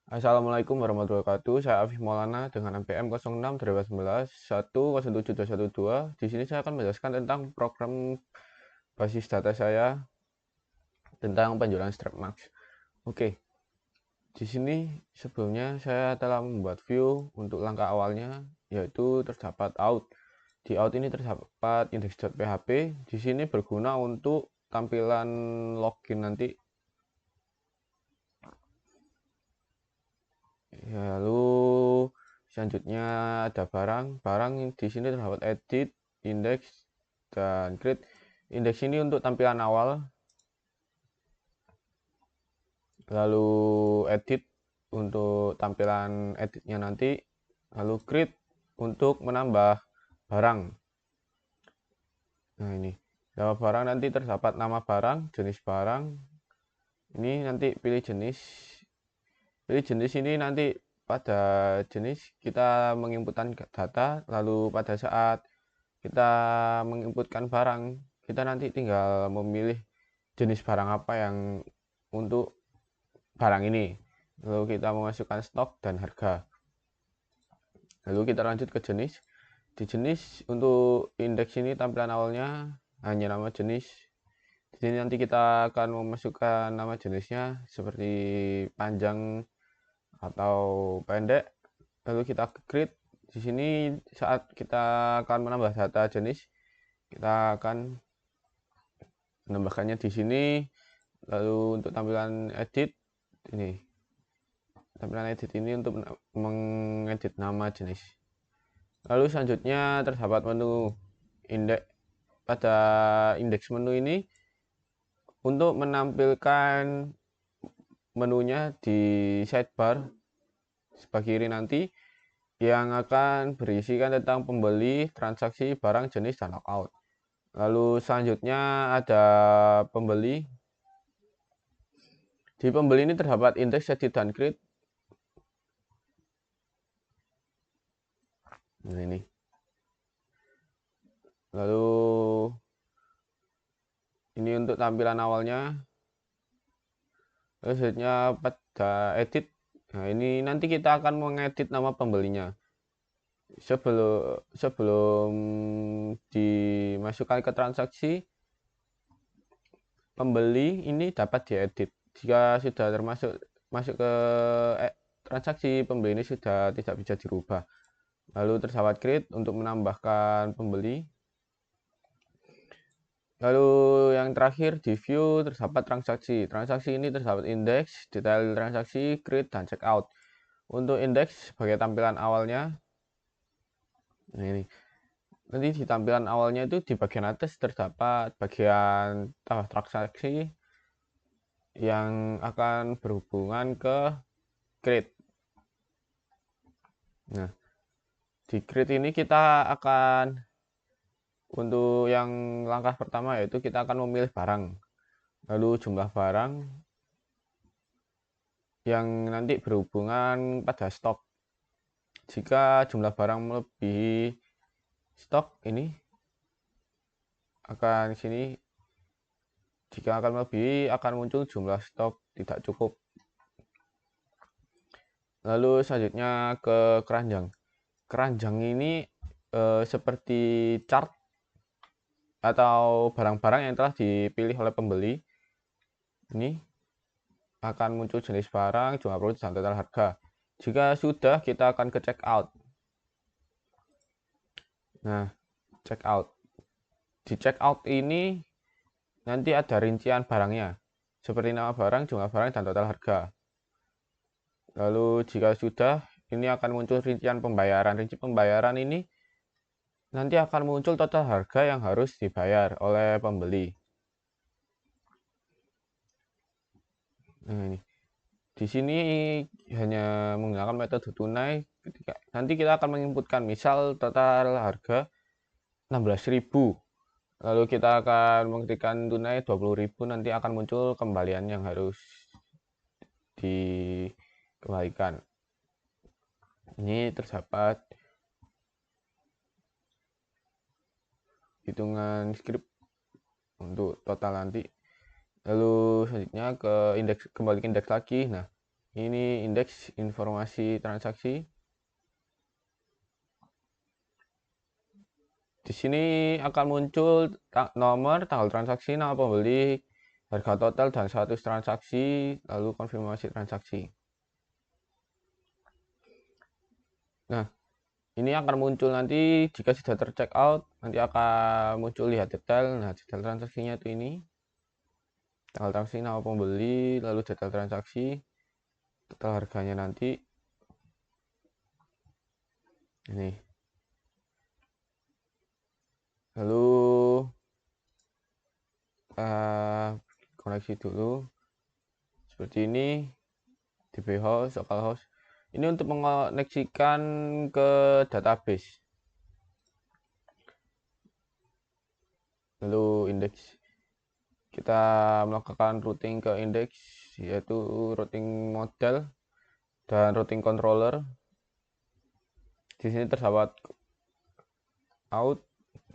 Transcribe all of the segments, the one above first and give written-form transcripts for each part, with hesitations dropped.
Assalamualaikum warahmatullahi wabarakatuh. Saya Afif Maulana dengan NPM 06 1070212. Di sini saya akan menjelaskan tentang program basis data saya tentang penjualan strap max. Oke, di sini sebelumnya saya telah membuat view untuk langkah awalnya, yaitu terdapat out. Di out ini terdapat index.php. Di sini berguna untuk tampilan login nanti. Lalu selanjutnya ada barang di sini terdapat edit, index, dan create. Indeks ini untuk tampilan awal, lalu edit untuk tampilan editnya nanti, lalu create untuk menambah barang. Nah ini, nama barang nanti terdapat nama barang, jenis barang. Ini nanti pilih jenis. Pilih jenis ini nanti pada jenis kita menginputkan data, lalu pada saat kita menginputkan barang, kita nanti tinggal memilih jenis barang apa yang untuk barang ini. Lalu kita memasukkan stok dan harga. Lalu kita lanjut ke jenis. Di jenis untuk indeks ini tampilan awalnya hanya nama jenis. Di sini nanti kita akan memasukkan nama jenisnya seperti panjang atau pendek. Lalu kita create. Di sini saat kita akan menambah data jenis, kita akan menambahkannya di sini. Lalu untuk tampilan edit ini, tampilan edit ini untuk mengedit nama jenis. Lalu selanjutnya terdapat menu indeks. Pada indeks menu ini untuk menampilkan menunya di sidebar sebelah kiri nanti yang akan berisikan tentang pembeli, transaksi, barang, jenis, dan logout. Lalu selanjutnya ada pembeli. Di pembeli ini terdapat indeks, edit, dan create. Nah ini. Lalu ini untuk tampilan awalnya. Lalu selanjutnya pada edit. Nah ini nanti kita akan mengedit nama pembelinya. Sebelum dimasukkan ke transaksi, pembeli ini dapat diedit. Jika sudah masuk ke transaksi, pembeli ini sudah tidak bisa dirubah. Lalu terdapat create untuk menambahkan pembeli. Lalu yang terakhir di view terdapat transaksi. Transaksi ini terdapat indeks, detail transaksi, create, dan checkout. Untuk indeks sebagai tampilan awalnya, nah ini. Nanti di tampilan awalnya itu di bagian atas terdapat bagian tambah transaksi yang akan berhubungan ke create. Nah, di create ini kita akan, untuk yang langkah pertama yaitu kita akan memilih barang, lalu jumlah barang yang nanti berhubungan pada stok. Jika jumlah barang melebihi stok ini akan sini, jika akan melebihi akan muncul jumlah stok tidak cukup. Lalu selanjutnya ke keranjang. Keranjang ini seperti chart atau barang-barang yang telah dipilih oleh pembeli. Ini akan muncul jenis barang, jumlah produk, dan total harga. Jika sudah, kita akan ke checkout. Nah, checkout. Di checkout ini nanti ada rincian barangnya, seperti nama barang, jumlah barang, dan total harga. Lalu jika sudah, ini akan muncul rincian pembayaran. Rinci pembayaran ini nanti akan muncul total harga yang harus dibayar oleh pembeli. Nah, ini. Di sini hanya menggunakan metode tunai. Nanti kita akan menginputkan misal total harga 16.000. Lalu kita akan mengetikkan tunai 20.000, nanti akan muncul kembalian yang harus dikembalikan. Ini terdapat hitungan script untuk total nanti. Lalu selanjutnya ke indeks, kembali ke indeks lagi. Nah, Ini indeks informasi transaksi. Di sini akan muncul nomor, tanggal transaksi, nama pembeli, harga total, dan status transaksi, lalu konfirmasi transaksi. Nah, ini akan muncul nanti jika sudah tercheck out, nanti akan muncul lihat detail. Nah, detail transaksinya itu ini. Tanggal transaksi, nama pembeli, lalu detail transaksi, total harganya nanti. Ini. Lalu koneksi dulu seperti ini, DB host, local host. Ini untuk mengoneksikan ke database. Lalu indeks, kita melakukan routing ke indeks, yaitu routing model dan routing controller. Di sini terdapat out,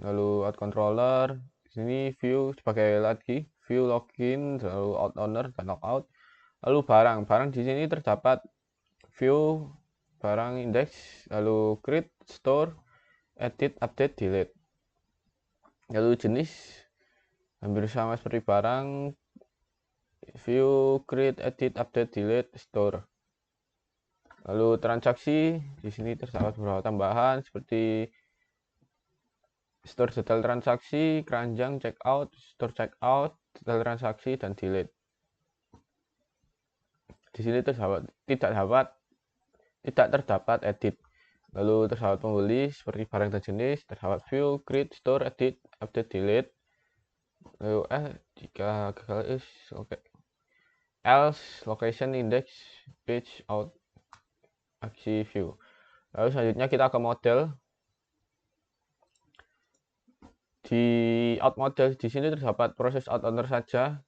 lalu out controller. Di sini view sebagai lagi view login, lalu out owner dan logout. Lalu barang di sini terdapat view, barang, indeks, lalu create, store, edit, update, delete. Lalu jenis hampir sama seperti barang, view, create, edit, update, delete, store. Lalu transaksi di sini terdapat beberapa tambahan seperti store detail transaksi, keranjang, checkout, store checkout, detail transaksi, dan delete. Di sini tidak terdapat edit. Lalu terdapat pembeli seperti barang dan jenis, terdapat view, create, store, edit, update, delete. Lalu jika gagal else, location, index, page, out, aksi, view. Lalu selanjutnya kita ke model. Di out model di sini terdapat proses out owner saja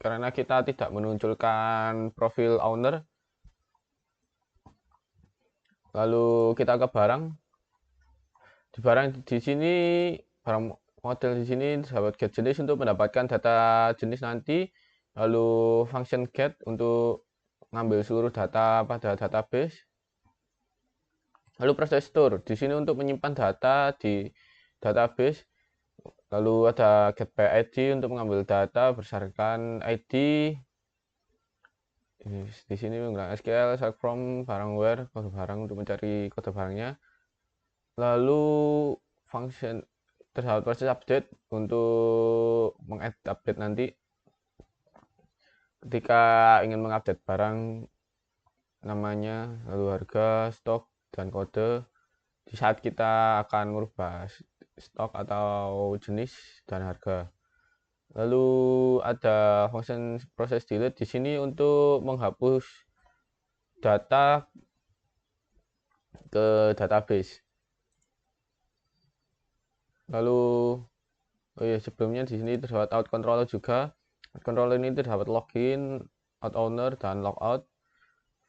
karena kita tidak menunjukkan profil owner. Lalu kita ke barang. Di barang di sini, barang model di sini terdapat get jenis untuk mendapatkan data jenis nanti. Lalu function get untuk mengambil seluruh data pada database. Lalu proses store di sini untuk menyimpan data di database. Lalu ada get by ID untuk mengambil data berdasarkan ID. Di sini menggunakan SQL, select from, barang where, kode barang untuk mencari kode barangnya. Lalu function terdapat proses update untuk update nanti. Ketika ingin mengupdate barang namanya, lalu harga, stok, dan kode. Di saat kita akan merubah stok atau jenis dan harga. Lalu ada function proses delete di sini untuk menghapus data ke database. Lalu sebelumnya di sini terdapat out controller juga. Out controller ini terdapat login, out owner, dan logout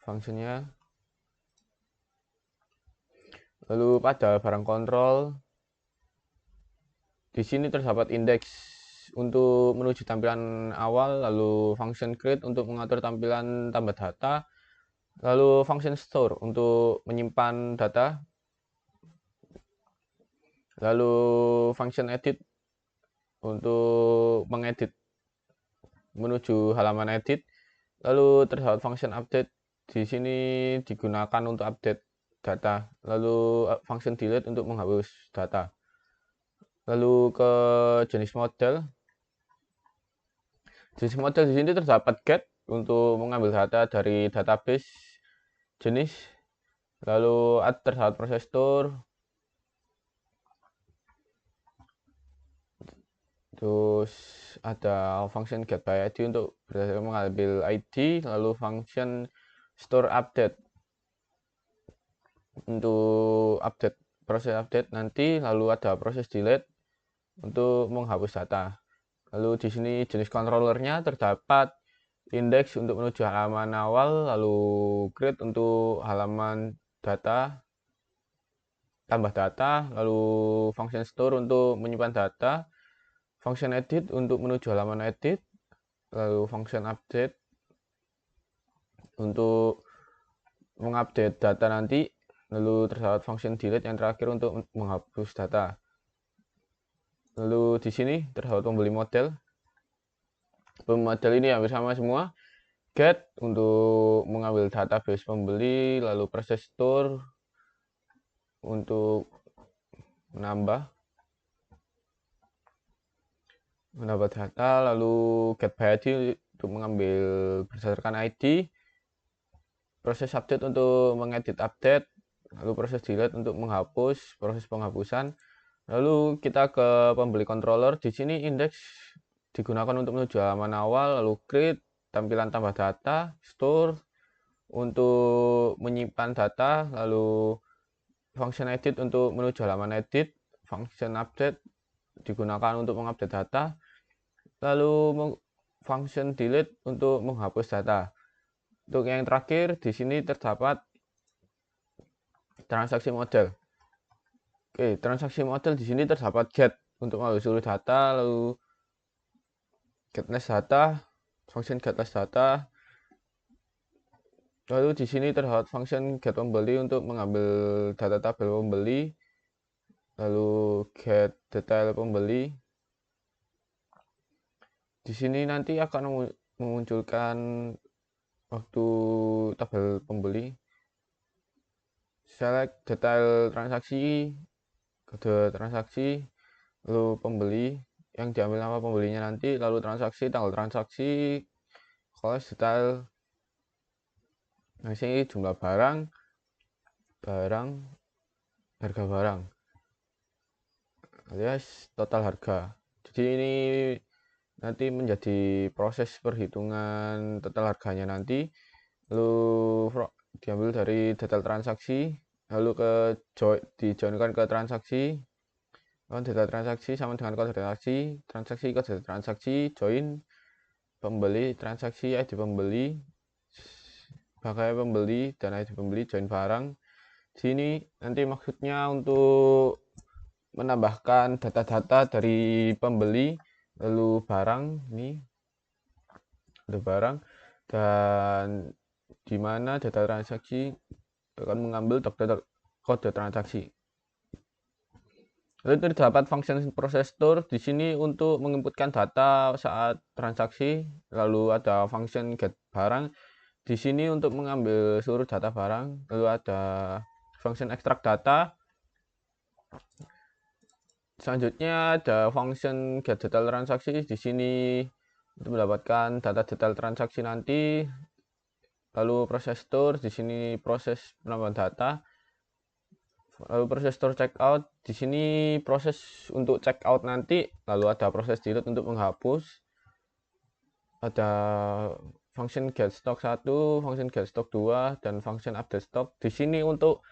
fungsinya. Lalu pada barang kontrol di sini terdapat indeks untuk menuju tampilan awal, lalu function create untuk mengatur tampilan tambah data, lalu function store untuk menyimpan data, lalu function edit untuk mengedit menuju halaman edit, lalu terdapat function update di sini digunakan untuk update data, lalu function delete untuk menghapus data. Lalu ke jenis model. Jenis model di sini terdapat get untuk mengambil data dari database jenis. Lalu terdapat proses store. Terus ada function get by ID untuk mengambil ID, lalu function store update untuk update proses update nanti, lalu ada proses delete untuk menghapus data. Lalu di sini jenis controllernya terdapat index untuk menuju halaman awal, lalu create untuk halaman data, tambah data, lalu function store untuk menyimpan data, function edit untuk menuju halaman edit, lalu function update untuk mengupdate data nanti, lalu terdapat function delete yang terakhir untuk menghapus data. Lalu di sini terdapat pembeli model. Model ini hampir sama semua. Get untuk mengambil database pembeli, lalu proses store untuk menambah data, lalu get by ID untuk mengambil berdasarkan ID, proses update untuk mengedit update, lalu proses delete untuk menghapus, proses penghapusan. Lalu kita ke pembeli controller. Di sini index digunakan untuk menuju halaman awal, lalu create tampilan tambah data, store untuk menyimpan data, lalu function edit untuk menuju halaman edit, function update digunakan untuk mengupdate data, lalu function delete untuk menghapus data. Untuk yang terakhir di sini terdapat transaksi model. Oke, transaksi model di sini terdapat get untuk mengambil seluruh data, lalu get list data, function get list data. Lalu di sini terdapat function get pembeli untuk mengambil data tabel pembeli, lalu get detail pembeli. Di sini nanti akan memunculkan waktu tabel pembeli. Select detail transaksi, kode transaksi, lalu pembeli yang diambil nama pembelinya nanti, lalu transaksi, tanggal transaksi, cost detail, nah sini jumlah barang, harga barang, alias total harga. Jadi ini nanti menjadi proses perhitungan total harganya nanti, lalu diambil dari detail transaksi, lalu dijoinkan ke transaksi. Data transaksi sama dengan kode transaksi, kode transaksi, join pembeli, transaksi, ID pembeli, pakai pembeli, dan ID pembeli, join barang. Sini nanti maksudnya untuk menambahkan data-data dari pembeli, lalu barang, ini ada barang, dan di mana data transaksi akan mengambil kode transaksi. Lalu terdapat function process store di sini untuk menginputkan data saat transaksi. Lalu ada function get barang di sini untuk mengambil seluruh data barang. Lalu ada function extract data. Selanjutnya ada function get detail transaksi di sini untuk mendapatkan data detail transaksi nanti. Lalu proses store di sini proses penambahan data. Lalu proses store checkout di sini proses untuk checkout nanti, lalu ada proses delete untuk menghapus, ada function get stock 1, function get stock 2, dan function update stock. Di sini untuk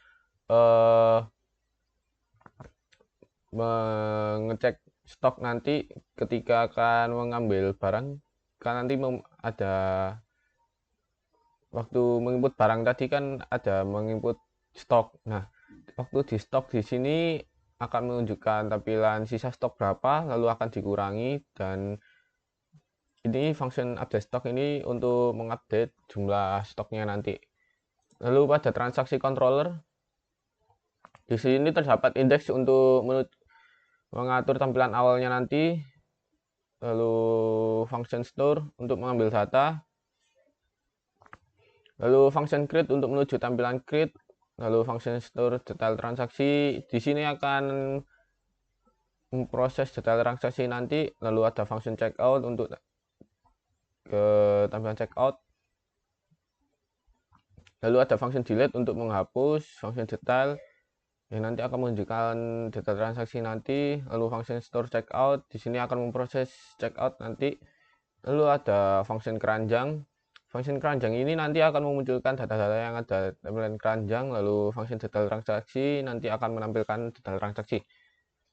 mengecek stok nanti ketika akan mengambil barang, kan nanti ada waktu menginput barang tadi kan ada menginput stok. Nah, waktu di stok di sini akan menunjukkan tampilan sisa stok berapa, lalu akan dikurangi, dan ini function update stok ini untuk mengupdate jumlah stoknya nanti. Lalu pada transaksi controller di sini terdapat indeks untuk mengatur tampilan awalnya nanti, lalu function store untuk mengambil data, lalu function create untuk menuju tampilan create, lalu function store detail transaksi di sini akan memproses detail transaksi nanti, lalu ada function checkout untuk ke tampilan checkout, lalu ada function delete untuk menghapus, function detail yang nanti akan menunjukkan detail transaksi nanti, lalu function store checkout di sini akan memproses checkout nanti, lalu ada function keranjang. Function keranjang ini nanti akan memunculkan data-data yang ada tampilan keranjang, lalu function detail transaksi nanti akan menampilkan detail transaksi.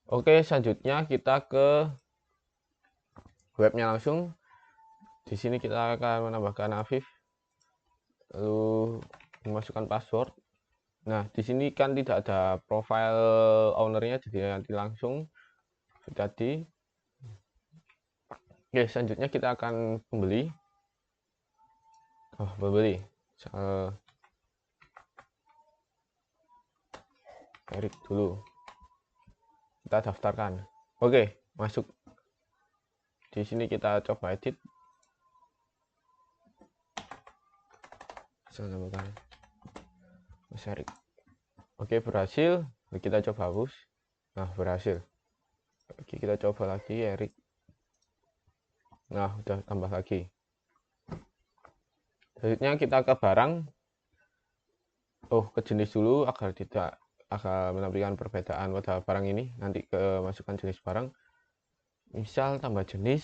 Oke, selanjutnya kita ke webnya langsung. Di sini kita akan menambahkan Afif, lalu memasukkan password. Nah, di sini kan tidak ada profile ownernya, jadi nanti langsung tadi. Oke, selanjutnya kita akan pembeli. Pembeli. misal Erik dulu, kita daftarkan. Oke, masuk. Di sini kita coba edit. Saya namakan Mas Erik. Oke, berhasil. Kita coba hapus. Nah, berhasil. Oke, kita coba lagi Erik. Nah, udah tambah lagi. Selanjutnya kita ke barang. Oh, ke jenis dulu agar tidak akan menampilkan perbedaan pada barang ini. Nanti ke masukkan jenis barang. Misal tambah jenis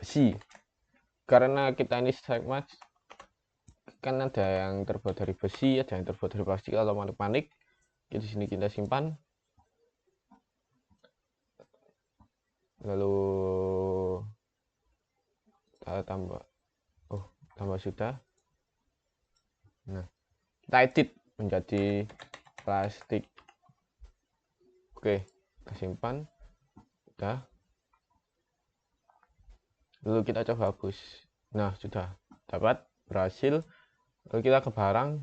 besi. Karena kita ini strike match, kan ada yang terbuat dari besi, ada yang terbuat dari plastik atau manik-manik. Di sini kita simpan. Lalu kita tambah. Oh, tambah sudah. Nah, kita edit menjadi plastik. Oke, kita simpan. Udah. Lalu kita coba hapus. Nah, sudah dapat, berhasil. Lalu kita ke barang.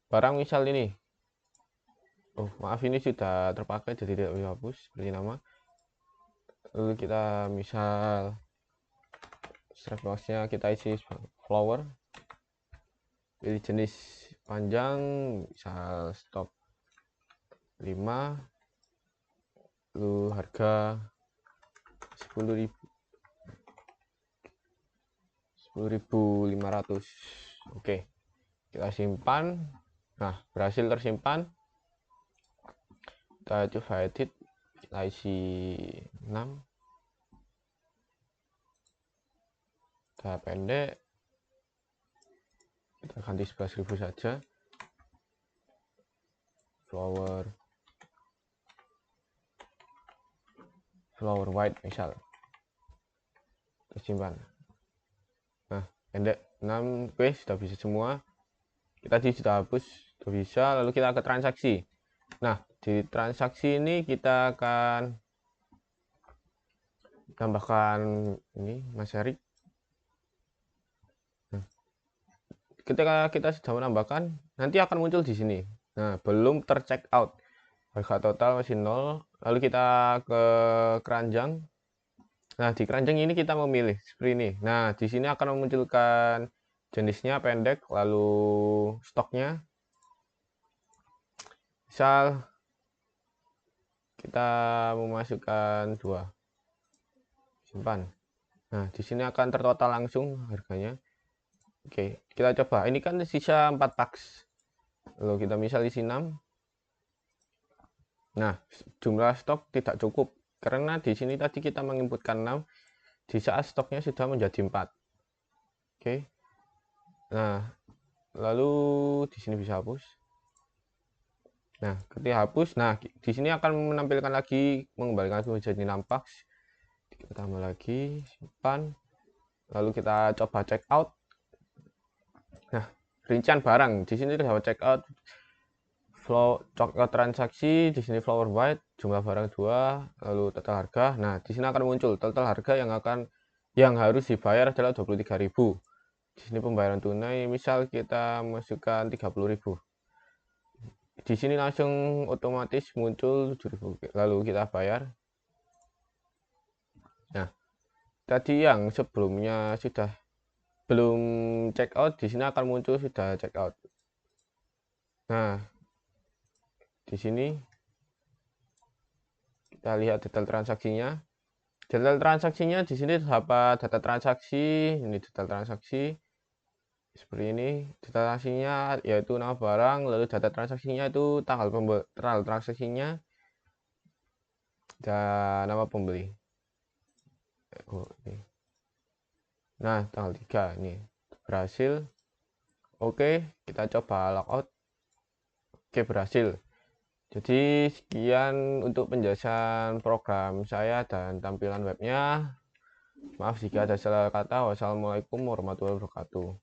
Barang misal ini. Oh, maaf, ini sudah terpakai jadi tidak bisa hapus seperti nama. Lalu kita misal strap boxnya kita isi flower. Pilih jenis panjang, misal stop 5. Lalu harga 10.000. 10.500. Oke, kita simpan. Nah, berhasil tersimpan. Kita coba edit, kita isi 6. Kita pendek, kita ganti 11.000 saja. Flower white misal, tersimpan. Nah, pendek 6. Oke, sudah bisa semua. Kita sudah hapus, sudah bisa. Lalu kita ke transaksi. Nah, di transaksi ini kita akan tambahkan ini Mas Erik. Nah, ketika kita sudah menambahkan, nanti akan muncul di sini. Nah, belum tercheck out. Harga total masih 0. Lalu kita ke keranjang. Nah, di keranjang ini kita memilih seperti ini. Nah, di sini akan memunculkan jenisnya pendek, lalu stoknya. Misal kita memasukkan 2. Simpan. Nah, di sini akan tertotal langsung harganya. Oke, kita coba. Ini kan sisa 4 packs. Lalu kita misal isi 6. Nah, jumlah stok tidak cukup. Karena di sini tadi kita menginputkan 6, di saat stoknya sudah menjadi 4. Oke. Nah, lalu di sini bisa hapus. Nah, ketika hapus, nah di sini akan menampilkan lagi, mengembalikan menjadi 6 packs. Kita tambah lagi, simpan. Lalu kita coba check out. Nah, rincian barang di sini kita check out. Flow checkout transaksi, di sini flower white, jumlah barang 2, lalu total harga. Nah, di sini akan muncul total harga yang harus dibayar adalah 23.000. Di sini pembayaran tunai, misal kita masukkan 30.000. Di sini langsung otomatis muncul 7.000. Lalu kita bayar. Nah, tadi yang sebelumnya sudah belum check out, di sini akan muncul sudah check out. Nah, di sini kita lihat detail transaksinya. Detail transaksinya di sini terdapat data transaksi, ini detail transaksi seperti ini. Data transaksinya yaitu nama barang, lalu data transaksinya itu tanggal transaksinya dan nama pembeli. Oh, ini. Nah, tanggal 3 ini berhasil. Oke, kita coba logout. Oke, berhasil. Jadi sekian untuk penjelasan program saya dan tampilan webnya. Maaf jika ada salah kata. Wassalamualaikum warahmatullahi wabarakatuh.